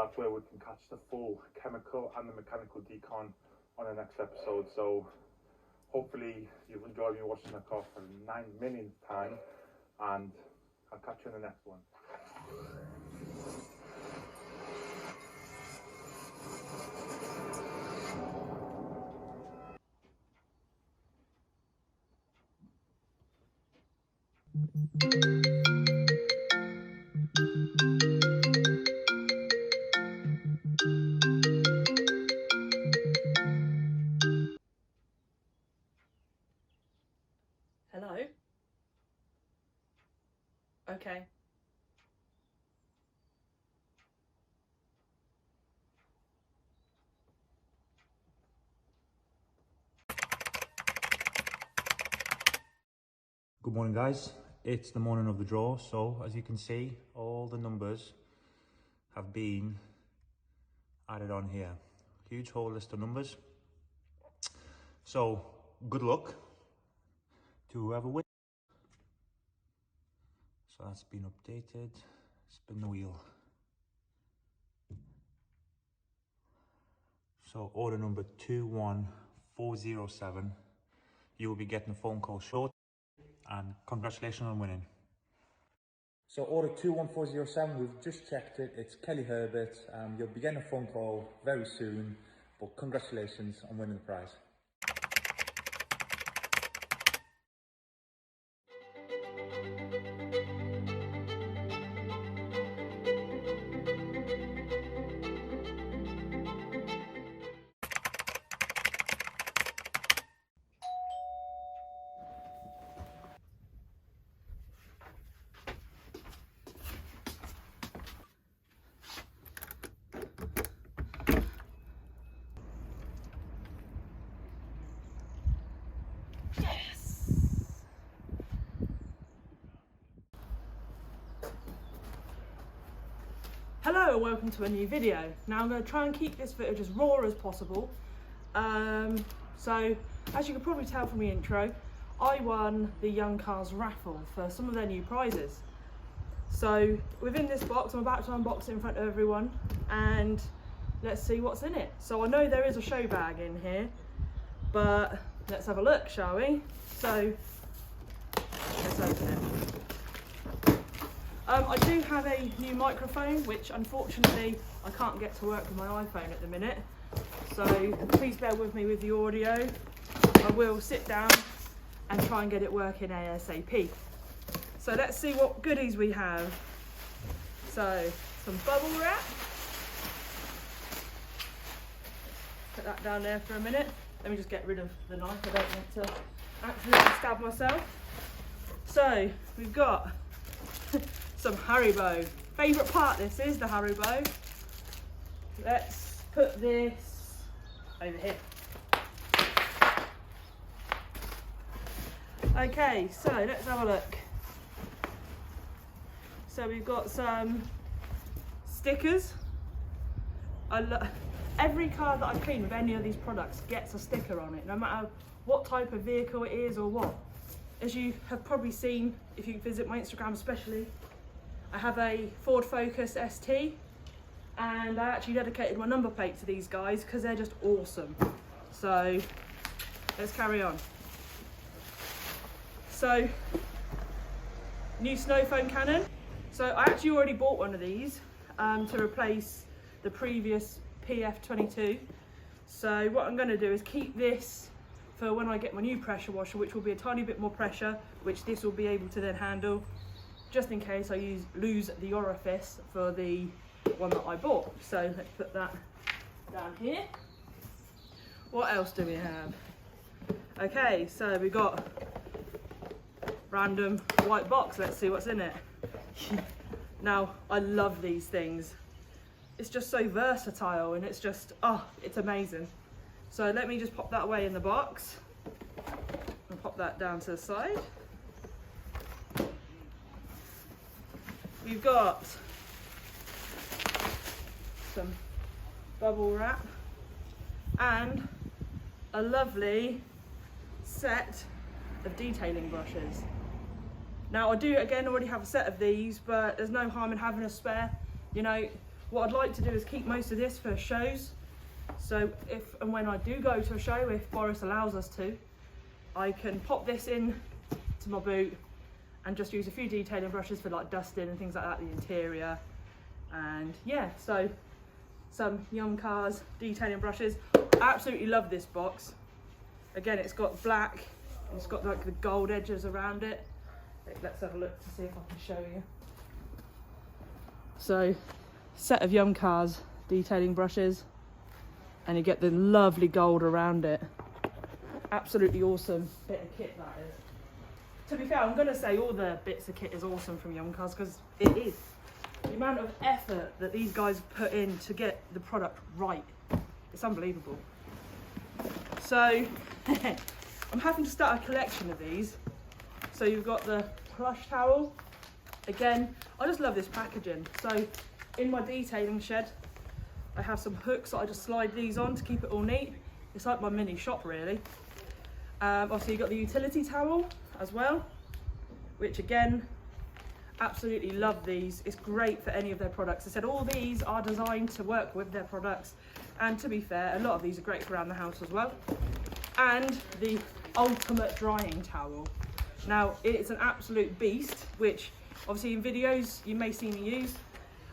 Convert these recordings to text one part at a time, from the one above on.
that's where we can catch the full chemical and the mechanical decon on the next episode. So hopefully you've enjoyed me washing the car for the 9 millionth time, and I'll catch you in the next one. Hello? Okay. Good morning, guys. It's the morning of the draw, so as you can see, all the numbers have been added on here. Huge whole list of numbers. So good luck to whoever wins. So that's been updated. Spin the wheel. So order number 21407. You will be getting a phone call short, and congratulations on winning. So order 21407, we've just checked it. It's Kelly Herbert. You'll be getting a phone call very soon, but congratulations on winning the prize. Hello and welcome to a new video. Now I'm going to try and keep this footage as raw as possible. So as you can probably tell from the intro, I won the Yumcars raffle for some of their new prizes. So within this box, I'm about to unbox it in front of everyone and let's see what's in it. So I know there is a show bag in here, but let's have a look, shall we? So let's open it. I do have a new microphone, which unfortunately I can't get to work with my iPhone at the minute. So please bear with me with the audio. I will sit down and try and get it working ASAP. So let's see what goodies we have. So some bubble wrap. Put that down there for a minute. Let me just get rid of the knife. I don't want to accidentally stab myself. So we've got some Haribo. Favourite part, this is the Haribo. Let's put this over here. Okay, so let's have a look. So we've got some stickers. Every car that I clean with any of these products gets a sticker on it, no matter what type of vehicle it is or what. As you have probably seen, if you visit my Instagram especially, I have a Ford Focus ST, and I actually dedicated my number plate to these guys because they're just awesome. So let's carry on. So new snow foam cannon. So I actually already bought one of these to replace the previous PF22. So what I'm going to do is keep this for when I get my new pressure washer, which will be a tiny bit more pressure, which this will be able to then handle, just in case I lose the orifice for the one that I bought. So let's put that down here. What else do we have? Okay, so we got random white box. Let's see what's in it. Now, I love these things. It's just so versatile and it's just, oh, it's amazing. So let me just pop that away in the box and pop that down to the side. We've got some bubble wrap and a lovely set of detailing brushes. Now I do again already have a set of these, but there's no harm in having a spare. You know, What I'd like to do is keep most of this for shows. So if and when I do go to a show, if Boris allows us to, I can pop this in to my boot and just use a few detailing brushes for like dusting and things like that, the interior. And yeah, so some Yumcars detailing brushes. I absolutely love this box. Again, it's got black, it's got like the gold edges around it. Let's have a look to see if I can show you. So, set of Yumcars detailing brushes, and you get the lovely gold around it. Absolutely awesome bit of kit that is. To be fair, I'm going to say all the bits of kit is awesome from Yumcars, because it is. The amount of effort that these guys put in to get the product right, it's unbelievable. So I'm having to start a collection of these. So you've got the plush towel. Again, I just love this packaging. So in my detailing shed, I have some hooks that I just slide these on to keep it all neat. It's like my mini shop really. Obviously you've got the utility towel as well, which again, absolutely love these. It's great for any of their products. I said all these are designed to work with their products, and to be fair, a lot of these are great for around the house as well. And the ultimate drying towel. Now it's an absolute beast, which obviously in videos you may see me use.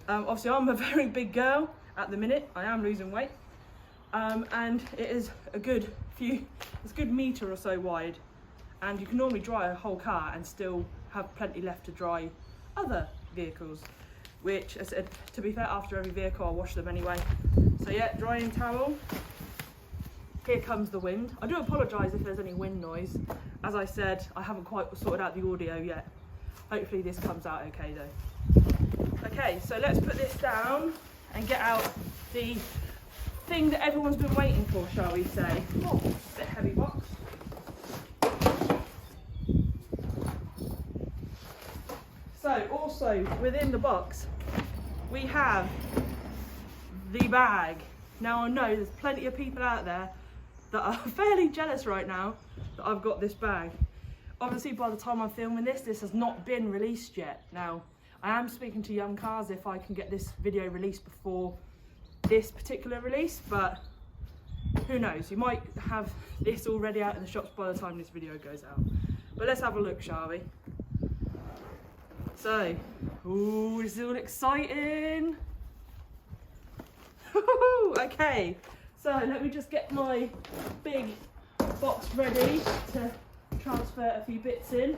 Obviously I'm a very big girl at the minute. I am losing weight, and it is a good metre or so wide, and you can normally dry a whole car and still have plenty left to dry other vehicles, which I said, to be fair, after every vehicle I'll wash them anyway. So yeah, drying towel. Here comes the wind. I do apologise if there's any wind noise. As I said, I haven't quite sorted out the audio yet. Hopefully this comes out okay though. Okay, so let's put this down and get out the thing that everyone's been waiting for, shall we say. Oh, a bit heavy box. So also within the box, we have the bag. Now I know there's plenty of people out there that are fairly jealous right now that I've got this bag. Obviously by the time I'm filming this has not been released yet. Now I am speaking to Yumcars if I can get this video released before this particular release, but who knows, you might have this already out in the shops by the time this video goes out. But let's have a look, shall we? So, ooh, this is all exciting. Okay, so let me just get my big box ready to transfer a few bits in.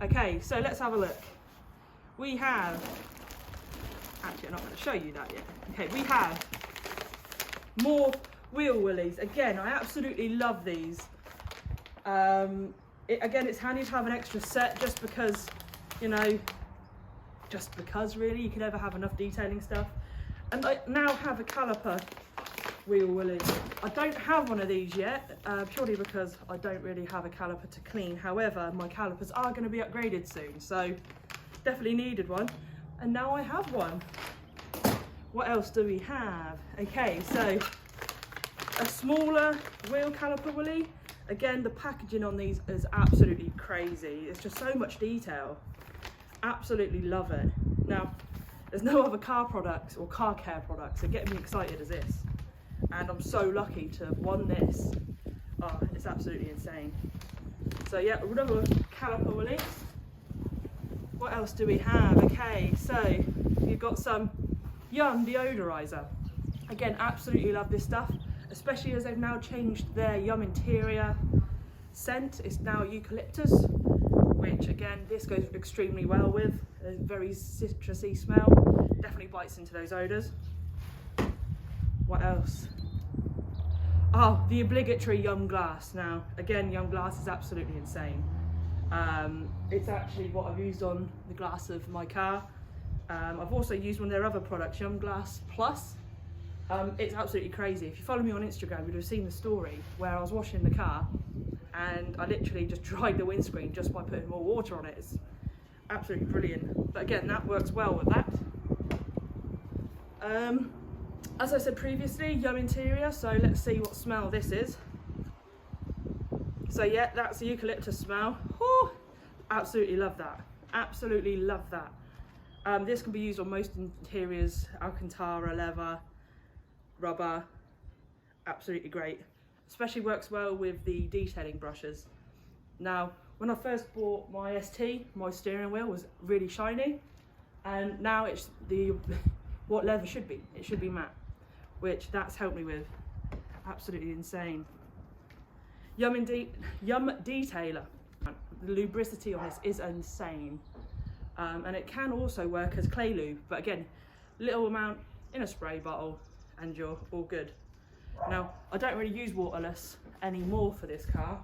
Okay, so let's have a look. We have, actually I'm not going to show you that yet. Okay, we have more wheel willies. Again, I absolutely love these. Again, it's handy to have an extra set just because, you know, just because really, you can never have enough detailing stuff. And I now have a caliper wheel willy. I don't have one of these yet, purely because I don't really have a caliper to clean. However, my calipers are going to be upgraded soon, so definitely needed one. And now I have one. What else do we have? Okay, so a smaller wheel caliper willy. Again, the packaging on these is absolutely crazy. It's just so much detail. Absolutely love it. Now, there's no other car products or car care products that get me excited as this. And I'm so lucky to have won this. Oh, it's absolutely insane. So yeah, another caliper willy. What else do we have? Okay, so you've got some Yum deodorizer. Again, absolutely love this stuff, especially as they've now changed their Yum interior scent. It's now eucalyptus, which again, this goes extremely well with. A very citrusy smell. Definitely bites into those odours. What else? Oh, the obligatory Yum glass. Now, again, Yum glass is absolutely insane. It's actually what I've used on the glass of my car. I've also used one of their other products, Yum Glass Plus. It's absolutely crazy. If you follow me on Instagram, you'd have seen the story where I was washing the car and I literally just dried the windscreen just by putting more water on it. It's absolutely brilliant. But again, that works well with that. As I said previously, Yum interior, so let's see what smell this is. So yeah, that's the eucalyptus smell. Whew, absolutely love that. Absolutely love that. This can be used on most interiors, Alcantara, leather, rubber, absolutely great. Especially works well with the detailing brushes. Now, when I first bought my ST, my steering wheel was really shiny, and now it's what leather should be. It should be matte, which that's helped me with. Absolutely insane. Yum Detailer. The lubricity on this is insane. And it can also work as clay lube, but again, little amount in a spray bottle and you're all good. Now, I don't really use waterless anymore for this car,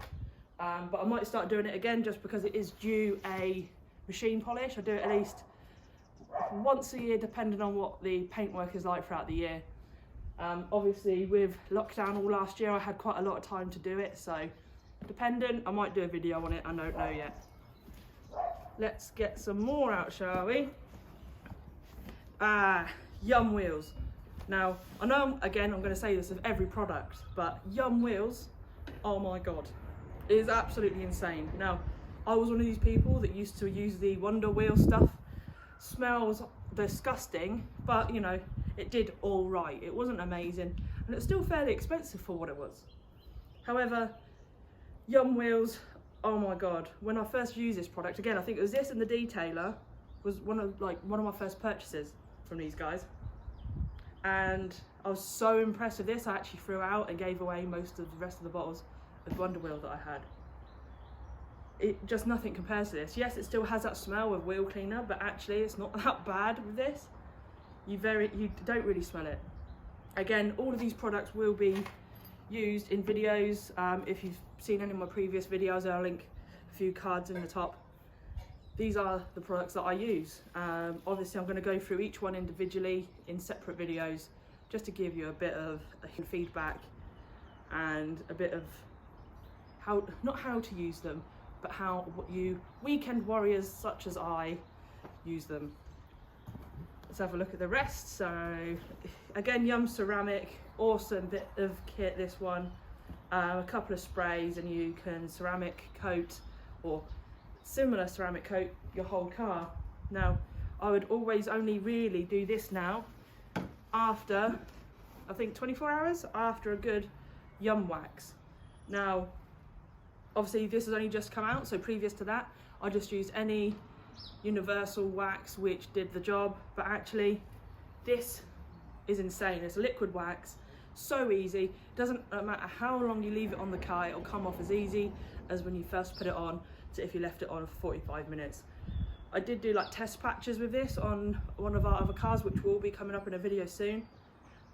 but I might start doing it again just because it is due a machine polish. I do it at least once a year, depending on what the paintwork is like throughout the year. Obviously, with lockdown all last year, I had quite a lot of time to do it, so dependent, I might do a video on it, I don't know yet. Let's get some more out, shall we? Yum wheels. Now, I know, again, I'm going to say this of every product, but Yum wheels, oh my god, it is absolutely insane. Now, I was one of these people that used to use the Wonder Wheel stuff. Smells disgusting, but you know, it did all right. It wasn't amazing, and it's still fairly expensive for what it was. However, Yum wheels, oh my god, when I first used this product, again, I think it was this and the Detailer was one of my first purchases from these guys, and I was so impressed with this. I actually threw out and gave away most of the rest of the bottles of Wonder Wheel that I had. It just, nothing compares to this. Yes, it still has that smell of wheel cleaner, but actually it's not that bad with this. You don't really smell it. Again, all of these products will be used in videos. If you've seen any of my previous videos, I'll link a few cards in the top. These are the products that I use. Obviously, I'm going to go through each one individually in separate videos, just to give you a bit of feedback and a bit of not how to use them, but how you weekend warriors such as I use them. Let's have a look at the rest. So again, Yum ceramic, awesome bit of kit, this one. A couple of sprays and you can ceramic coat or similar ceramic coat your whole car. Now, I would always only really do this now after, I think 24 hours after a good Yum wax. Now, obviously this has only just come out, so previous to that, I just used any universal wax which did the job, but actually this is insane. It's a liquid wax, so easy. Doesn't matter how long you leave it on the car, it'll come off as easy as when you first put it on to if you left it on for 45 minutes. I did do like test patches with this on one of our other cars, which will be coming up in a video soon.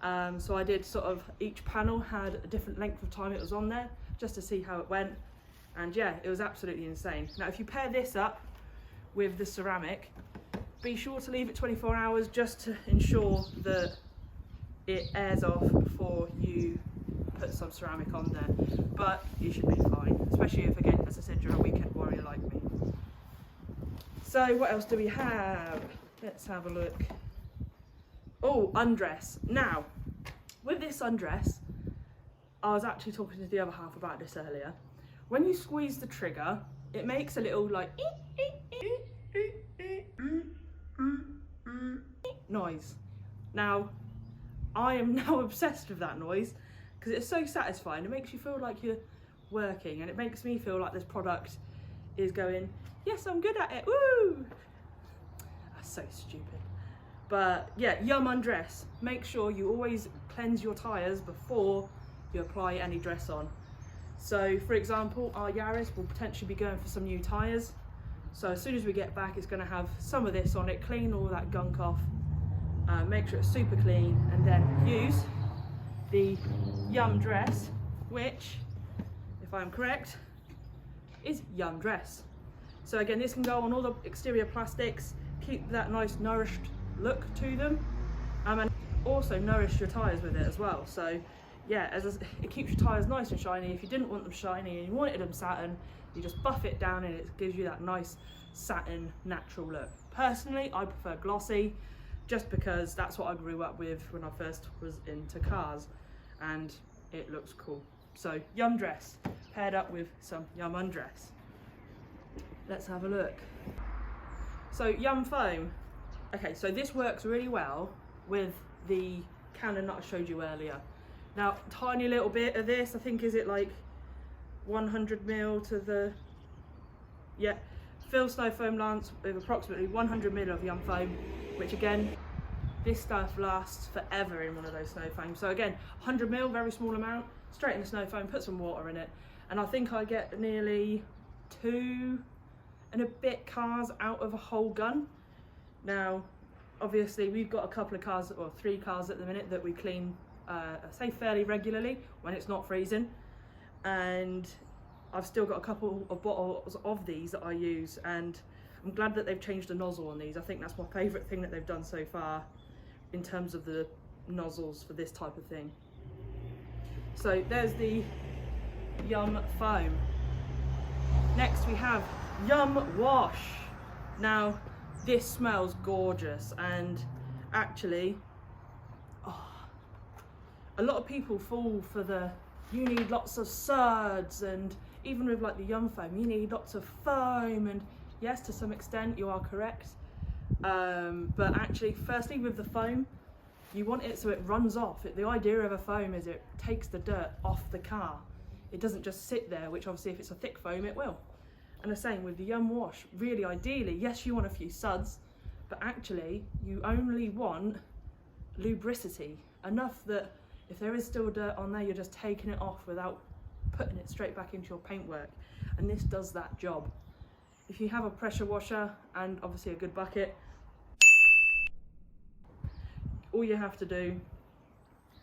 So I did sort of, each panel had a different length of time it was on there, just to see how it went. And yeah, it was absolutely insane. Now, if you pair this up with the ceramic, be sure to leave it 24 hours just to ensure that it airs off before you put some ceramic on there. But you should be fine, especially if, again, as I said, you're a weekend warrior like me. So what else do we have? Let's have a look. Oh, undress. Now, with this undress, I was actually talking to the other half about this earlier. When you squeeze the trigger, it makes a little like noise. Now, I am now obsessed with that noise because it's so satisfying. It makes you feel like you're working, and it makes me feel like this product is going, yes, I'm good at it, woo! That's so stupid. But yeah, Yum undress. Make sure you always cleanse your tyres before you apply any dress on. So for example, our Yaris will potentially be going for some new tyres. So as soon as we get back, it's going to have some of this on it, clean all that gunk off, make sure it's super clean, and then use the Yum dress, which, if I'm correct, is Yum dress. So again, this can go on all the exterior plastics, keep that nice nourished look to them, and also nourish your tyres with it as well. So yeah, it keeps your tyres nice and shiny. If you didn't want them shiny and you wanted them satin, you just buff it down and it gives you that nice satin natural look. Personally, I prefer glossy, just because that's what I grew up with when I first was into cars, and it looks cool. So Yum dress paired up with some Yum undress. Let's have a look. So Yum foam. Okay, so this works really well with the Canon that I showed you earlier. Now, tiny little bit of this, I think, is it like 100ml to the, yeah, fill snow foam lance with approximately 100ml of Yum foam, which again, this stuff lasts forever in one of those snow foams. So again, 100ml, very small amount, straight in the snow foam, put some water in it, and I think I get nearly 2 and a bit cars out of a whole gun. Now, obviously we've got a couple of cars, or 3 cars at the minute, that we clean, say, fairly regularly when it's not freezing. And I've still got a couple of bottles of these that I use, and I'm glad that they've changed the nozzle on these. I think that's my favourite thing that they've done so far in terms of the nozzles for this type of thing. So there's the Yum foam. Next we have Yum wash. Now, this smells gorgeous, and actually, a lot of people fall for the, you need lots of suds, and even with like the Yum foam, you need lots of foam, and yes, to some extent you are correct. But actually, firstly with the foam, you want it so it runs off. The idea of a foam is it takes the dirt off the car. It doesn't just sit there, which obviously if it's a thick foam, it will. And the same with the Yum wash. Really, ideally, yes, you want a few suds, but actually you only want lubricity, enough that if there is still dirt on there, you're just taking it off without putting it straight back into your paintwork. And this does that job. If you have a pressure washer and obviously a good bucket, all you have to do,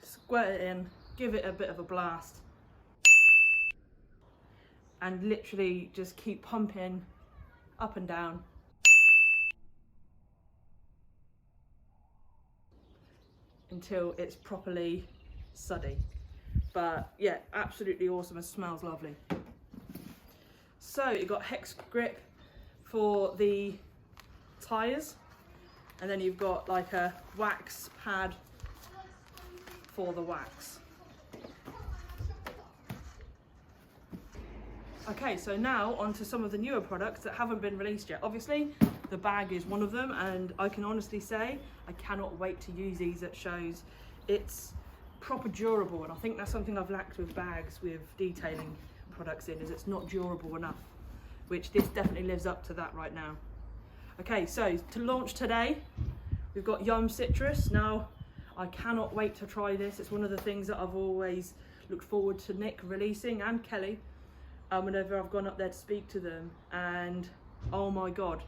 squirt it in, give it a bit of a blast, and literally just keep pumping up and down. Until it's properly suddy. But yeah, absolutely awesome and smells lovely. So you've got hex grip for the tyres, and then you've got like a wax pad for the wax. Okay, so now onto some of the newer products that haven't been released yet. Obviously, the bag is one of them, and I can honestly say I cannot wait to use these at shows. It's proper durable, and I think that's something I've lacked with bags with detailing products in, is it's not durable enough, which this definitely lives up to that right now. Okay, so to launch today, we've got Yum Citrus. Now, I cannot wait to try this. It's one of the things that I've always looked forward to Nick releasing, and Kelly, whenever I've gone up there to speak to them, and oh my god,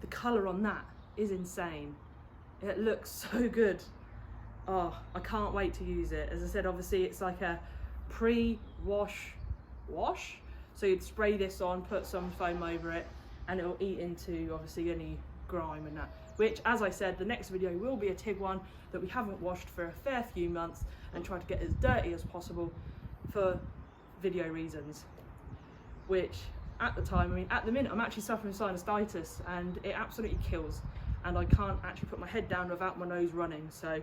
the colour on that is insane. It looks so good. Oh, I can't wait to use it. As I said, obviously it's like a pre-wash wash. So you'd spray this on, put some foam over it, and it'll eat into obviously any grime and that. Which, as I said, the next video will be a TIG one that we haven't washed for a fair few months, and try to get as dirty as possible for video reasons. Which at the time, I mean, at the minute I'm actually suffering sinusitis, and it absolutely kills, and I can't actually put my head down without my nose running. So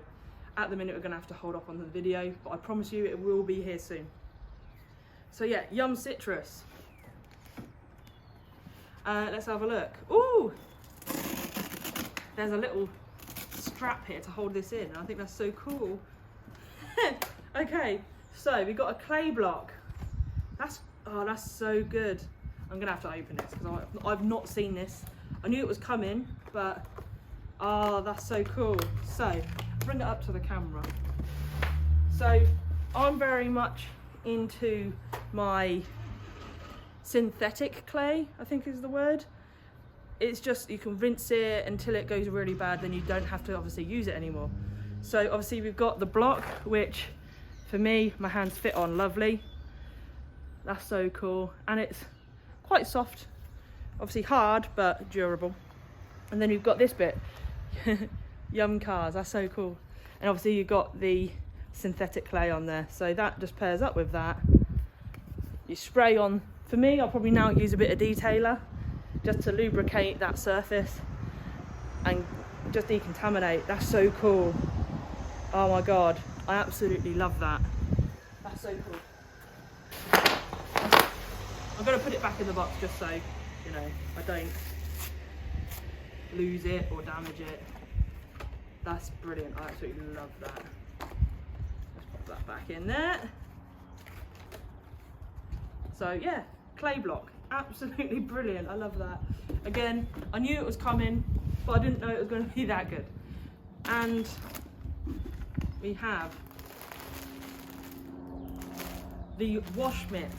at the minute we're gonna have to hold off on the video, but I promise you it will be here soon. So yeah, Yum Citrus. Let's have a look. Ooh, there's a little strap here to hold this in. I think that's so cool. Okay, so we've got a clay block. That's so good. I'm gonna have to open this because I've not seen this. I knew it was coming, but that's so cool. So bring it up to the camera. So I'm very much into my synthetic clay, I think is the word. It's just, you can rinse it until it goes really bad, then you don't have to obviously use it anymore. So obviously we've got the block, which for me, my hands fit on lovely. That's so cool, and it's quite soft, obviously hard but durable. And then you've got this bit, Yumcars, that's so cool. And obviously you've got the synthetic clay on there, so that just pairs up with that. You spray on, for me I'll probably now use a bit of detailer just to lubricate that surface and just decontaminate. That's so cool. Oh my god, I absolutely love that. That's so cool. I'm going to put it back in the box just so, you know, I don't lose it or damage it. That's brilliant. I absolutely love that. Let's pop that back in there. So yeah, clay block, absolutely brilliant. I love that. Again, I knew it was coming, but I didn't know it was going to be that good. And we have the wash mitt.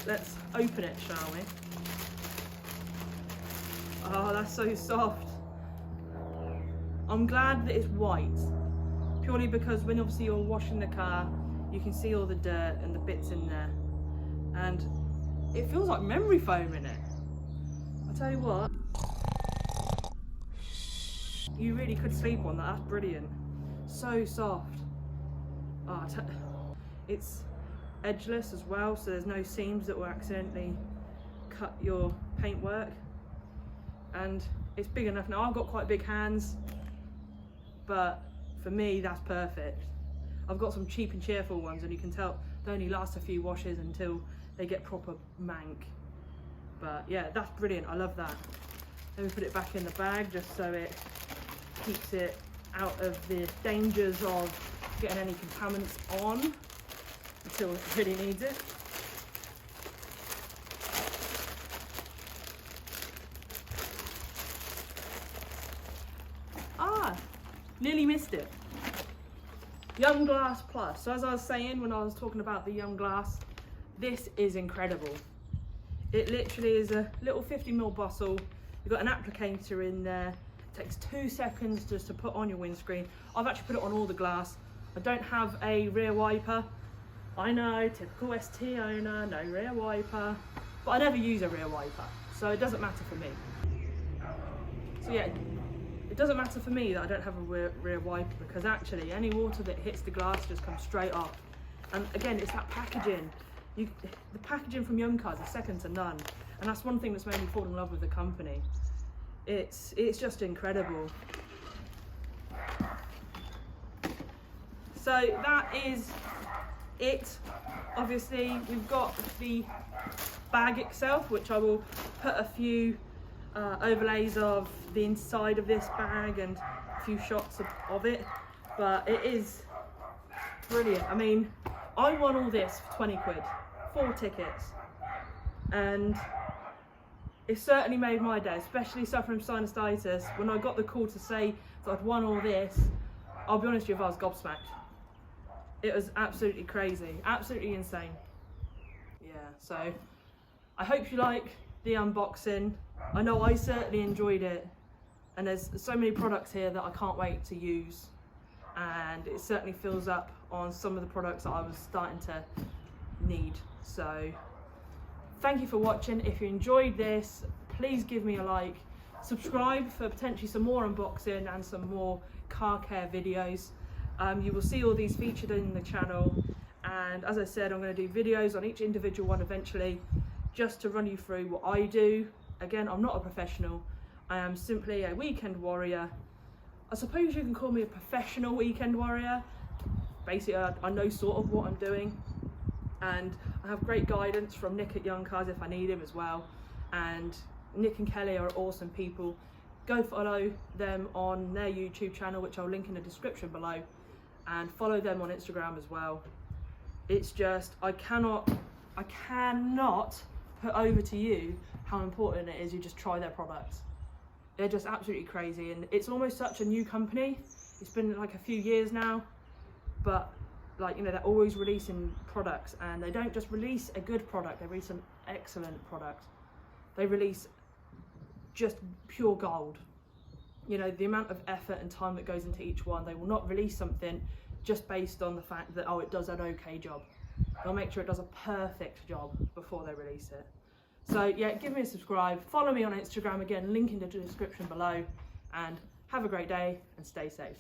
Let's open it, shall we? Oh, that's so soft. I'm glad that it's white, purely because when obviously you're washing the car, you can see all the dirt and the bits in there. And it feels like memory foam in it. I tell you what, you really could sleep on that. That's brilliant. So soft. Oh, it's edgeless as well, so there's no seams that will accidentally cut your paintwork. And it's big enough now. I've got quite big hands, but for me that's perfect. I've got some cheap and cheerful ones, and you can tell they only last a few washes until they get proper mank. But yeah, that's brilliant. I love that. Let me put it back in the bag just so it keeps it out of the dangers of getting any contaminants on until it really needs it. Nearly missed it. Yumcars Plus. So as I was saying when I was talking about the Yumcars, this is incredible. It literally is a little 50ml bottle. You've got an applicator in there. It takes 2 seconds just to put on your windscreen. I've actually put it on all the glass. I don't have a rear wiper. I know, typical ST owner, no rear wiper. But I never use a rear wiper, so it doesn't matter for me. So yeah, it doesn't matter for me that I don't have a rear wiper, because actually any water that hits the glass just comes straight off. And again, it's that packaging. The packaging from Yumcars is second to none, and that's one thing that's made me fall in love with the company. It's just incredible. So that is it. Obviously we've got the bag itself, which I will put a few overlays of the inside of this bag and a few shots of it, but it is brilliant. I mean, I won all this for 20 quid, 4 tickets, and it certainly made my day, especially suffering from sinusitis. When I got the call to say that I'd won all this, I'll be honest with you, I was gobsmacked. It was absolutely crazy, absolutely insane. Yeah, so I hope you like the unboxing. I know I certainly enjoyed it, and there's so many products here that I can't wait to use, and it certainly fills up on some of the products that I was starting to need. So thank you for watching. If you enjoyed this, please give me a like, subscribe for potentially some more unboxing and some more car care videos. You will see all these featured in the channel, and as I said, I'm going to do videos on each individual one eventually, just to run you through what I do. Again, I'm not a professional, I am simply a weekend warrior. I suppose you can call me a professional weekend warrior. Basically, I know sort of what I'm doing, and I have great guidance from Nick at Yumcars if I need him as well. And Nick and Kelly are awesome people. Go follow them on their YouTube channel, which I'll link in the description below, and follow them on Instagram as well. It's just, I cannot put over to you how important it is you just try their products. They're just absolutely crazy, and it's almost such a new company. It's been like a few years now, but like, you know, they're always releasing products, and they don't just release a good product, they release an excellent product. They release just pure gold. You know, the amount of effort and time that goes into each one. They will not release something just based on the fact that, oh, it does an okay job. They'll make sure it does a perfect job before they release it. So yeah, give me a subscribe, follow me on Instagram, again, link in the description below, and have a great day and stay safe.